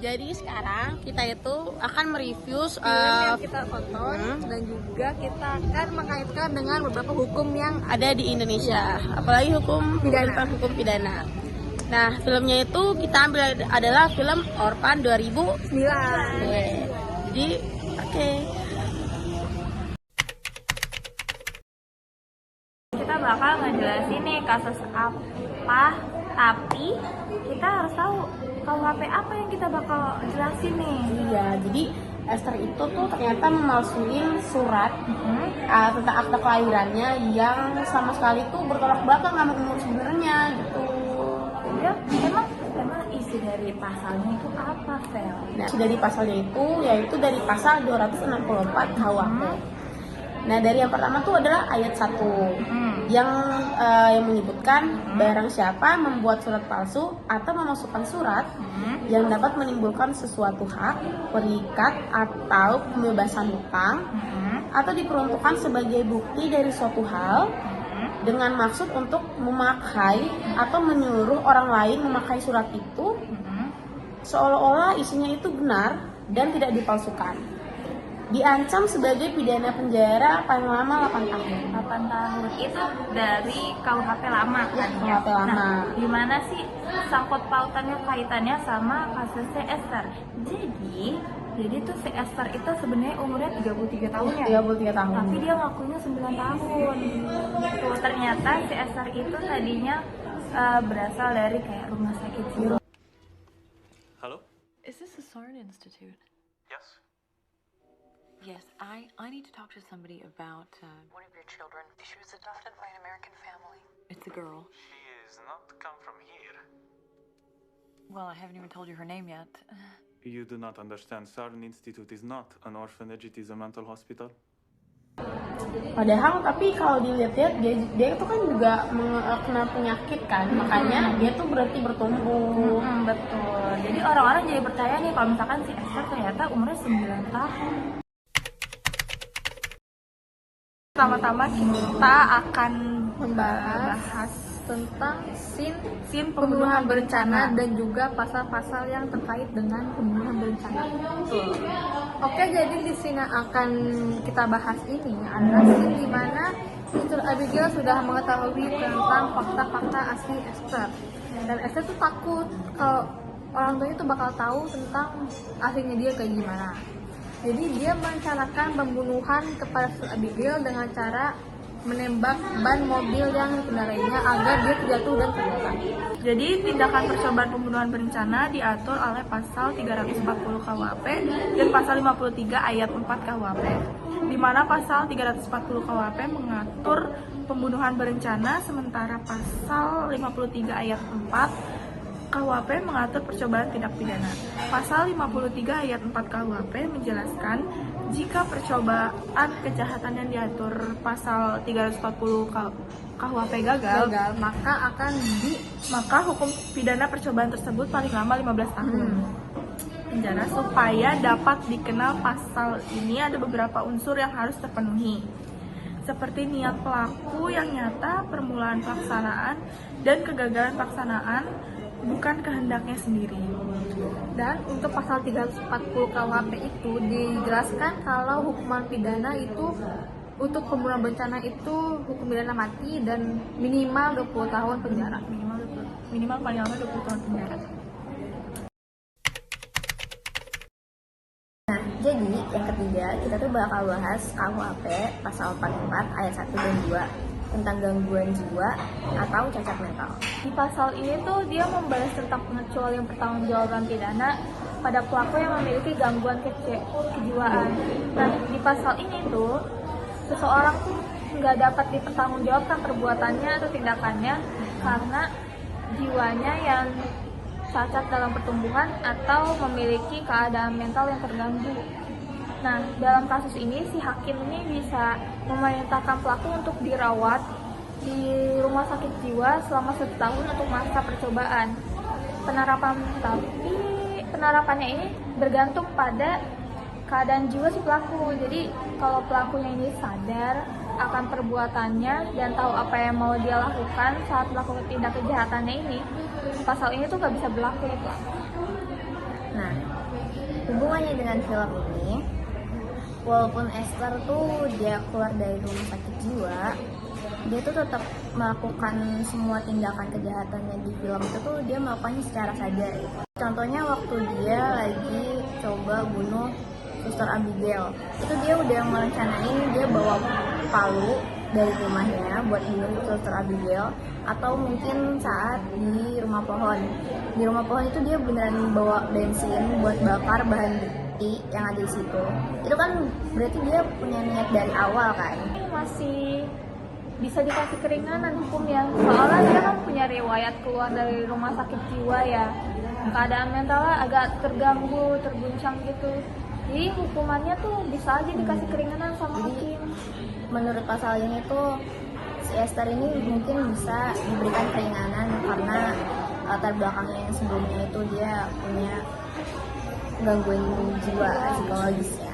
Jadi sekarang kita itu akan mereview film yang kita tonton dan juga kita akan mengaitkan dengan beberapa hukum yang ada di Indonesia, apalagi hukum Pidana. hukum pidana. Nah, filmnya itu kita ambil adalah film Orphan 2009. 9. Jadi, oke. Kita bakal ngejelasin nih kasus apa, tapi kita harus tahu KUHP apa yang kita bakal jelasin nih. Iya, jadi Esther itu tuh ternyata memalsuin surat tentang akta kelahirannya yang sama sekali tuh bertolak belakang sama umur sebenarnya gitu. Ya, emang isi dari pasalnya itu apa, Fel? Nah, dari pasalnya itu yaitu dari pasal 264 KUHP. Nah, dari yang pertama tuh adalah ayat 1 yang menyebutkan barang siapa membuat surat palsu atau memasukkan surat yang dapat menimbulkan sesuatu hak, perikat atau pembebasan hutang atau diperuntukkan sebagai bukti dari suatu hal dengan maksud untuk memakai atau menyuruh orang lain memakai surat itu seolah-olah isinya itu benar dan tidak dipalsukan, diancam sebagai pidana penjara paling lama 8 tahun. 8 tahun itu dari KUHP lama kan? KUHP lama. Nah, gimana sih sangkut pautannya kaitannya sama kasusnya Esther? Jadi tuh si Esther itu sebenarnya umurnya 33 tahun ya? 33 tahun. Tapi dia ngakunya 9 tahun. Tuh, ternyata si Esther itu tadinya berasal dari kayak rumah sakit jiwa. Hello? Is this the Soren Institute? Yes. Yes, I need to talk to somebody about one of your children. She was adopted by an American family. It's a girl. She is not come from here. Well, I haven't even told you her name yet. You do not understand. Sarin Institute is not an orphanage, it is a mental hospital. Padahal tapi kalau dilihat-lihat dia itu kan juga kena penyakit kan, makanya dia tuh berarti bertumbuh. Betul. Jadi orang-orang jadi percaya nih kalau misalkan si Esther ternyata umurnya 9 tahun. Pertama-tama kita akan Membahas tentang scene pembunuhan berencana dan juga pasal-pasal yang terkait dengan pembunuhan berencana. Oke, jadi di sini akan kita bahas ini adalah scene di mana Mr. Abigail sudah mengetahui tentang fakta-fakta asli Esther. Dan Esther tuh takut kalau orang tuanya tuh bakal tahu tentang aslinya dia kayak gimana. Jadi dia merencanakan pembunuhan kepada Mr. Abigail dengan cara menembak ban mobil yang dikendarainya agar dia terjatuh dan terluka. Jadi tindakan percobaan pembunuhan berencana diatur oleh pasal 340 KUHP dan pasal 53 ayat 4 KUHP. Di mana pasal 340 KUHP mengatur pembunuhan berencana sementara pasal 53 ayat 4 KUHP mengatur percobaan tindak pidana. Pasal 53 ayat 4 KUHP menjelaskan jika percobaan kejahatan yang diatur pasal 340 KUHP gagal, maka hukum pidana percobaan tersebut paling lama 15 tahun penjara. Supaya dapat dikenal pasal ini ada beberapa unsur yang harus terpenuhi, seperti niat pelaku yang nyata, permulaan pelaksanaan, dan kegagalan pelaksanaan bukan kehendaknya sendiri. Dan untuk pasal 340 KUHP itu dijelaskan kalau hukuman pidana itu untuk pembunuhan berencana itu hukum pidana mati dan minimal 20 tahun penjara. Minimal paling lama 20 tahun penjara. Nah, jadi yang ketiga kita tuh bakal bahas KUHP pasal 44 ayat 1 dan 2 tentang gangguan jiwa atau cacat mental. Di pasal ini tuh dia membahas tentang pengecualian pertanggungjawaban pidana pada pelaku yang memiliki gangguan kejiwaan. Nah, di pasal ini tuh seseorang tuh nggak dapat dipertanggungjawabkan perbuatannya atau tindakannya karena jiwanya yang cacat dalam pertumbuhan atau memiliki keadaan mental yang terganggu. Nah, dalam kasus ini si hakim ini bisa memerintahkan pelaku untuk dirawat di rumah sakit jiwa selama 1 tahun untuk masa percobaan. Penerapannya ini bergantung pada keadaan jiwa si pelaku. Jadi kalau pelakunya ini sadar akan perbuatannya dan tahu apa yang mau dia lakukan saat melakukan tindak kejahatannya ini, pasal ini tuh gak bisa berlaku ya pelaku. Nah, hubungannya dengan film ini, walaupun Esther tuh dia keluar dari rumah sakit jiwa, dia tuh tetap melakukan semua tindakan kejahatannya di film itu tuh dia melakukannya secara sadar. Contohnya waktu dia lagi coba bunuh Suster Abigail, itu dia udah merencanain dia bawa palu dari rumahnya buat bunuh Suster Abigail, atau mungkin saat di rumah pohon. Di rumah pohon itu dia beneran bawa bensin buat bakar bahan bukti yang ada di situ. Itu kan berarti dia punya niat dari awal kan. Masih bisa dikasih keringanan hukum ya, soalnya dia kan punya riwayat keluar dari rumah sakit jiwa ya, keadaan mentalnya agak terganggu, terguncang gitu. Jadi hukumannya tuh bisa aja dikasih keringanan sama hakim. Menurut pasal ini tuh si Esther ini mungkin bisa diberikan keringanan karena latar belakangnya yang sebelumnya itu dia punya gangguan jiwa psikologis ya.